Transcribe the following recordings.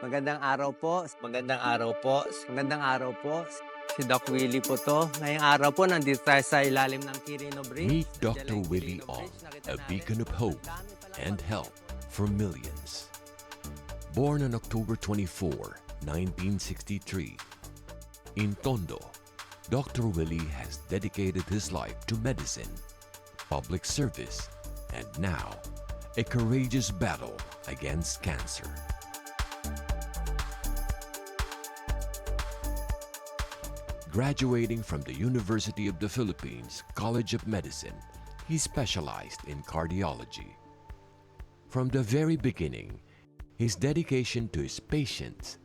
Magandang araw po. Magandang araw po. Magandang araw po. Si Doc Willie po to. Ngayong araw po, nandito tayo sa ilalim ng Quirino Bridge. Meet Sa Dr. Jalang Willie Quirino Ong, Bridge, nakita a natin, beacon of hope ang dami palang and help for millions. Born on October 24, 1963, in Tondo, Dr. Willie has dedicated his life to medicine, public service, and now a courageous battle against cancer. Graduating from the University of the Philippines College of Medicine, he specialized in cardiology. From the very beginning, his dedication to his patients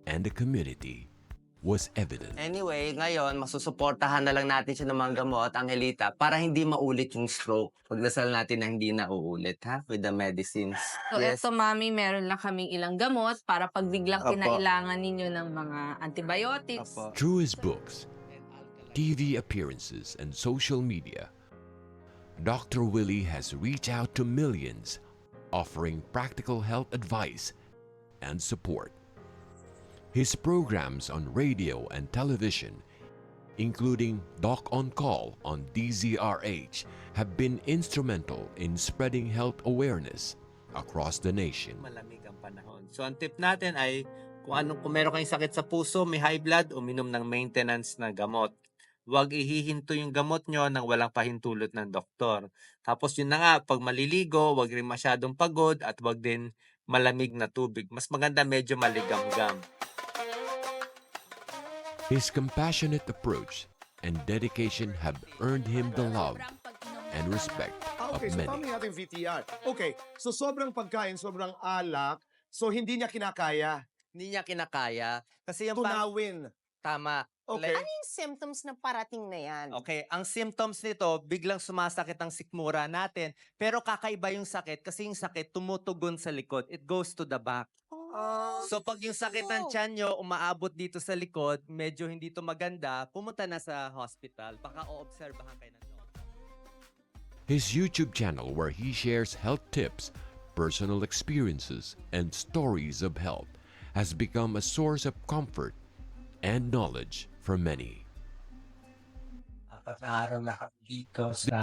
and the community was evident. Anyway, ngayon, masusuportahan na lang natin siya ng mga gamot, Angelita, para hindi maulit yung stroke. Pagdasal natin na hindi na uulit, ha? With the medicines. So, eto mami, meron lang kaming ilang gamot para pag biglang Opo. kinailangan ninyo ng mga antibiotics. Opo. Through his books, TV appearances, and social media, Dr. Willie has reached out to millions, offering practical health advice and support. His programs on radio and television, including Doc on Call on DZRH, have been instrumental in spreading health awareness across the nation. Malamig ang panahon. So, ang tip natin ay kung meron kayong sakit sa puso, may high blood, uminom ng maintenance na gamot. Huwag ihihinto yung gamot nyo nang walang pahintulot ng doktor. Tapos yun na nga, pag maliligo, huwag rin masyadong pagod at huwag din malamig na tubig. Mas maganda medyo maligam-gam. His compassionate approach and dedication have earned him the love and respect of Okay, so many. tama yung ating VTR. Okay, so sobrang pagkain, sobrang alak, so hindi niya kinakaya Hindi niya kinakaya. Kasi yung tunawin. tama. Okay. Ano yung symptoms na parating na yan? Okay, ang symptoms nito, biglang sumasakit ang sikmura natin. Pero kakaiba yung sakit kasi yung sakit tumutugon sa likod. It goes to the back. So pag yung sakit ng tiyan nyo umaabot dito sa likod, medyo hindi to maganda, pumunta na sa hospital. Baka oobserbahan kayo ng doktor. His YouTube channel, where he shares health tips, personal experiences, and stories of health, has become a source of comfort and knowledge for many.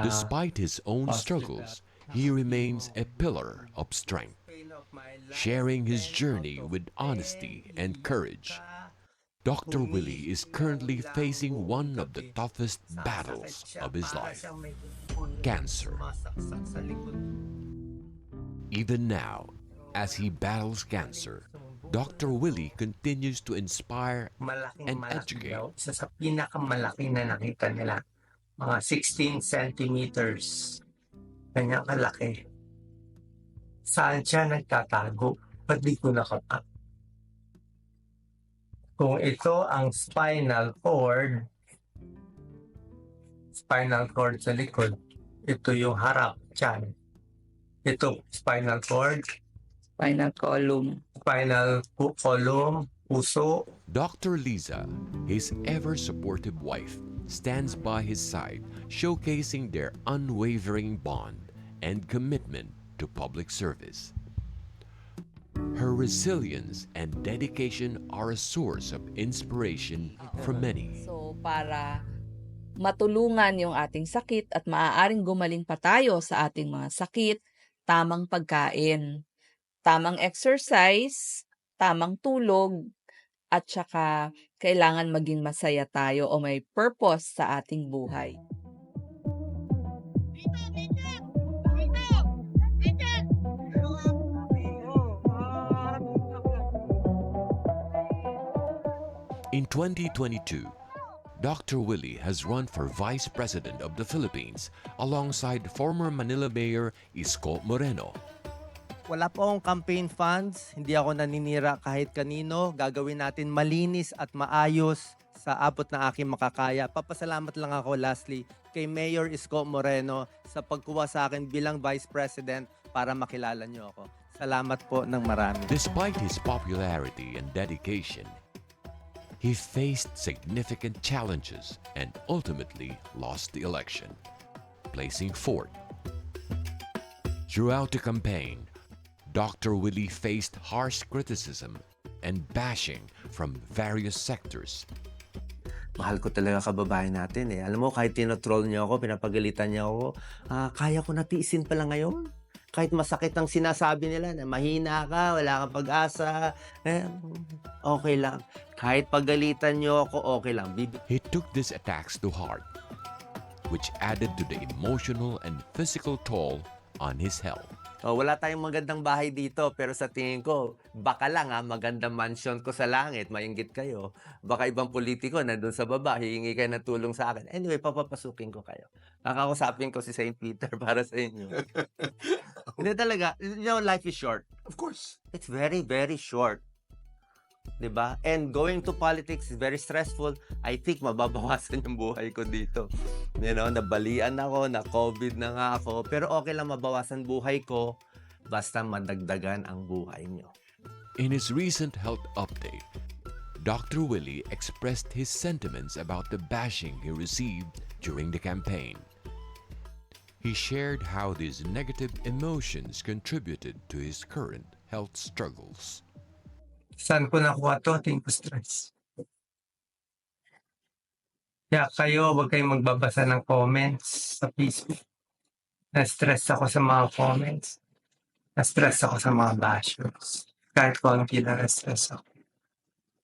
Despite his own struggles, he remains a pillar of strength, sharing his journey with honesty and courage. Dr. Willie is currently facing one of the toughest battles of his life, cancer. Even now, as he battles cancer, Dr. Willie continues to inspire and educate. Daw. Isa sa pinakamalaki na nakita nila, mga 16 centimeters. Kanyang kalaki. Saan siya nagtatago? Ba't di ko nakapa? Kung ito ang spinal cord sa likod, ito yung harap, tiyan. Ito, spinal cord, Spinal column. spinal column, puso. Dr. Liza, his ever supportive wife, stands by his side, showcasing their unwavering bond and commitment to public service. Her resilience and dedication are a source of inspiration for many. So, para matulungan yung ating sakit at maaaring gumaling pa tayo sa ating mga sakit, tamang pagkain, tamang exercise, tamang tulog, at saka kailangan maging masaya tayo o may purpose sa ating buhay. In 2022, Dr. Willie has run for Vice President of the Philippines alongside former Manila Mayor Isko Moreno. Wala po akong campaign funds, hindi ako naninira kahit kanino. Gagawin natin malinis at maayos sa abot na aking makakaya. Papasalamat lang ako lastly kay Mayor Isko Moreno sa pagkuha sa akin bilang Vice President para makilala niyo ako. Salamat po ng marami. Despite his popularity and dedication, he faced significant challenges and ultimately lost the election, placing fourth. Throughout the campaign, Dr. Willie faced harsh criticism and bashing from various sectors. Mahal ko talaga kababayan natin eh. Alam mo, kahit tinotroll niyo ako, pinapagalitan niyo ako, kaya ko natiisin pala ngayon. Kahit masakit ang sinasabi nila na mahina ka, wala kang pag-asa, okay lang. Kahit pagalitan niyo ako, okay lang. He took these attacks to heart, which added to the emotional and physical toll on his health. Wala tayong magandang bahay dito, pero sa tingin ko, baka lang magandang mansion ko sa langit, mainggit kayo. Baka ibang politiko na doon sa baba, hihingi kayo ng tulong sa akin. Anyway, papapasukin ko kayo. Kakausapin ko si St. Peter para sa inyo. Hindi talaga, life is short. Of course. It's very, very short. 'Di ba? And going to politics is very stressful. I think mababawasan yung buhay ko dito. Nabalian ako, na COVID na nga ako, pero okay lang mabawasan buhay ko basta madagdagan ang buhay nyo. In his recent health update, Dr. Willie expressed his sentiments about the bashing he received during the campaign. He shared how these negative emotions contributed to his current health struggles. Saan ko nakuha to? Tingin ko stress. Kaya kayo, huwag kayong magbabasa ng comments sa Facebook. Na-stress ako sa mga comments. Na-stress ako sa mga bashers. Kahit konti na na-stress ako.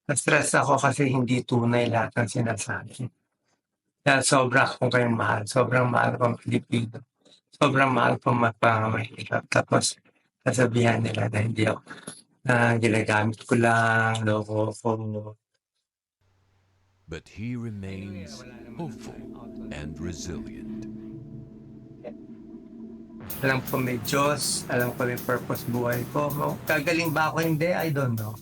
Na-stress ako kasi hindi tunay lahat ng sinasabi. Kaya sobra akong kayong mahal. Sobrang mahal ko ang Pilipino. Sobrang mahal ko magpamahirap. Tapos, sasabihan nila na hindi ako na ginagamit ko lang, loko ko. But he remains hopeful and resilient. Alam ko may Diyos, alam ko may purpose buhay ko. Gagaling ba ako? Hindi, I don't know.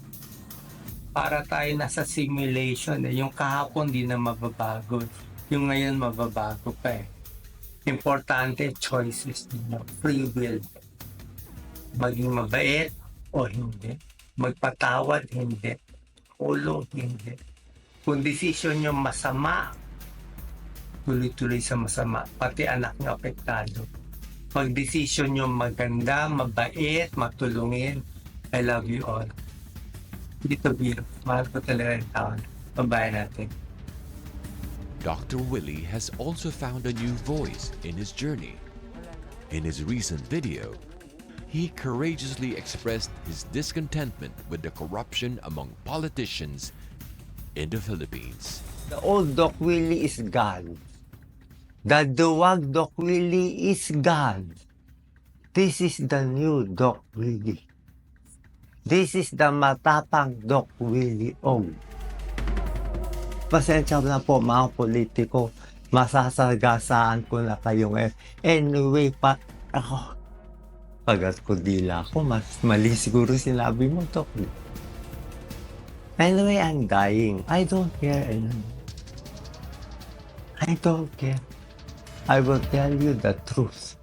Para tayo nasa simulation eh. Yung kahapon di na mababago. Yung ngayon mababago pa eh. Importante, choices nyo. Free will. Maging mabait o hindi. Magpatawad, hindi. Ulong, hindi. Kung desisyon nyo masama, tuloy-tuloy sa masama. Pati anak nyo apektado. Pag desisyon nyo maganda, mabait, matulungin, I love you all. Dito, Biro. Mahal ko talaga yung taon. Babae natin. Dr. Willie has also found a new voice in his journey. In his recent video, he courageously expressed his discontentment with the corruption among politicians in the Philippines. The old Doc Willie is gone. The duwag Doc Willie is gone. This is the new Doc Willie. This is the matapang Doc Willie Og. Pasensya na po mga politiko. Masasagasaan ko na kayo ngayon. Anyway, ako. Pagat ko dila ako. Mas mali siguro sinabi mo, Doc. Anyway, I'm dying. I don't care anymore. I don't care. I will tell you the truth.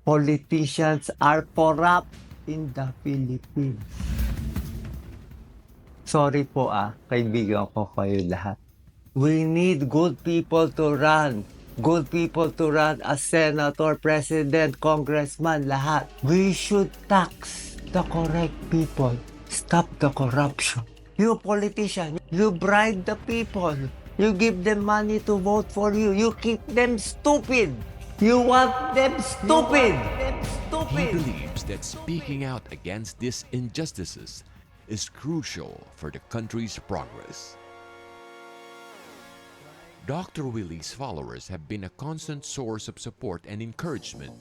Politicians are corrupt in the Philippines. Sorry po kaibigan ko kayo lahat. We need good people to run. Good people to run as senator, president, congressman, lahat. We should tax the correct people. Stop the corruption. You politician, you bribe the people. You give them money to vote for you. You keep them stupid. You want them stupid. He believes that speaking out against these injustices is crucial for the country's progress. Dr. Willie's followers have been a constant source of support and encouragement.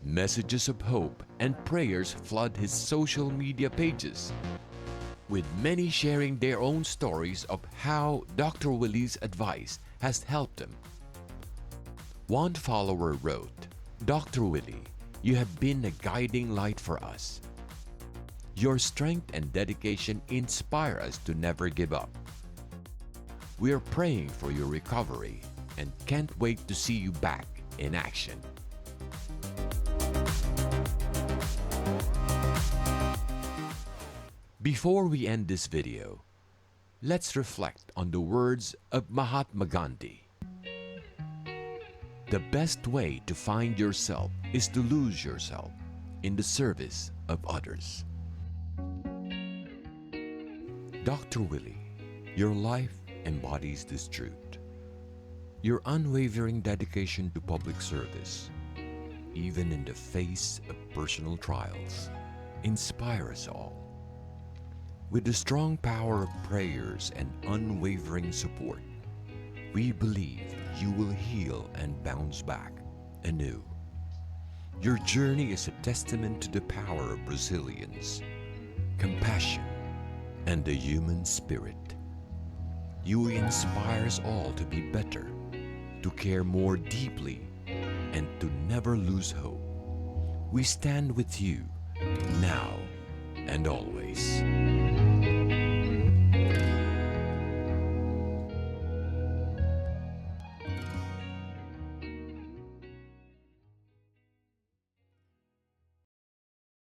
Messages of hope and prayers flood his social media pages, with many sharing their own stories of how Dr. Willie's advice has helped them. One follower wrote, "Dr. Willie, you have been a guiding light for us. Your strength and dedication inspire us to never give up. We are praying for your recovery and can't wait to see you back in action." Before we end this video, let's reflect on the words of Mahatma Gandhi. The best way to find yourself is to lose yourself in the service of others. Dr. Willie, your life embodies this truth. Your unwavering dedication to public service, even in the face of personal trials, inspire us all. With the strong power of prayers and unwavering support, we believe you will heal and bounce back anew. Your journey is a testament to the power of resilience, compassion, and the human spirit. You inspire us all to be better, to care more deeply, and to never lose hope. We stand with you now and always.